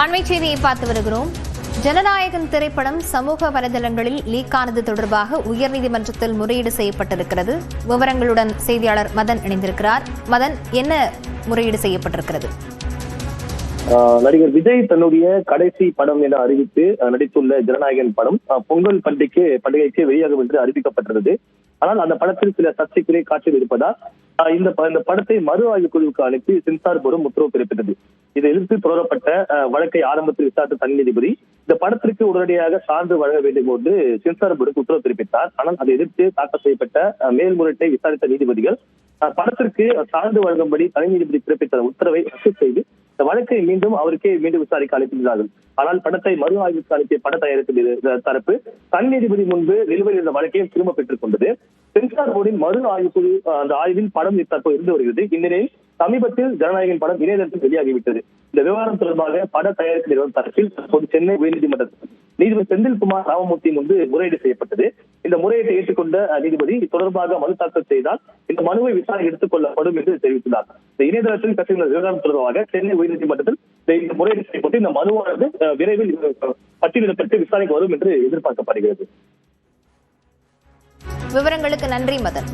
அண்மை செய்தியை பார்த்து வருகிறோம். ஜனநாயகன் திரைப்படம் சமூக வலைதளங்களில் லீக் ஆனது தொடர்பாக உயர்நீதிமன்றத்தில் முறையீடு செய்யப்பட்டிருக்கிறது. விவரங்களுடன் செய்தியாளர் மதன் இணைந்திருக்கிறார். மதன், என்ன முறையீடு செய்யப்பட்டிருக்கிறது? நடிகர் விஜய் தன்னுடைய கடைசி படம் என அறிவித்து நடித்துள்ள ஜனநாயகன் படம் பொங்கல் பண்டிகைக்கு வெளியாகும் என்று அறிவிக்கப்பட்டிருந்தது. ஆனால் அந்த படத்தில் சில சர்ச்சைக்குரிய காட்சிகள் இருப்பதால் இந்த படத்தை மறு ஆய்வு குழுவுக்கு அனுப்பி சென்சார் போர்டும் உத்தரவு பிறப்பித்தது. இதை எதிர்த்து தொடரப்பட்ட வழக்கை ஆரம்பத்தில் விசாரித்த தனி நீதிபதி இந்த படத்திற்கு உடனடியாக சான்று வழங்க வேண்டும் என்று சென்சார் போர்டுக்கு உத்தரவு பிறப்பித்தார். ஆனால் அதை எதிர்த்து தாக்கல் செய்யப்பட்ட மேல்முறையீட்டை விசாரித்த நீதிபதிகள் படத்திற்கு சான்று வழங்கும்படி தனி நீதிபதி பிறப்பித்த உத்தரவை ரத்து செய்து இந்த வழக்கை மீண்டும் விசாரிக்க அனுப்பினார்கள். ஆனால் படத்தை மறு ஆய்வுக்கு அனுப்பிய பட தயாரிப்பு தரப்பு தனி நீதிபதி முன்பு நிலுவையில் இருந்த வழக்கையும் திரும்ப பெற்றுக் கொண்டது. சென்சார் போர்டின் மறு ஆய்வு குழு அந்த ஆய்வில் படம் தற்போது இருந்து வருகிறது. இந்நிலையில் சமீபத்தில் ஜனநாயகன் படம் இணையதளத்தில் வெளியாகிவிட்டது. இந்த விவகாரம் தொடர்பாக பட தயாரிப்பு நிறுவனம் தரப்பில் தற்போது சென்னை உயர்நீதிமன்றத்தில் நீதிபதி செந்தில்குமார் ராமமூர்த்தி முன்பு முறையீடு செய்யப்பட்டது. இந்த முறையீட்டை ஏற்றுக்கொண்ட நீதிபதி தொடர்பாக மனு தாக்கல் செய்தால் இந்த மனுவை விசாரணை எடுத்துக் கொள்ளப்படும் என்று தெரிவித்துள்ளார். இந்த இணையதளத்தில் கட்சியின் விவகாரம் தொடர்பாக சென்னை உயர்நீதிமன்றத்தில் இந்த முறையீடு செய்யப்பட்டு இந்த மனுவானது விரைவில் பட்டியலிடப்பட்டு விசாரணைக்கு வரும் என்று எதிர்பார்க்கப்படுகிறது. விவரங்களுக்கு நன்றி மதன்.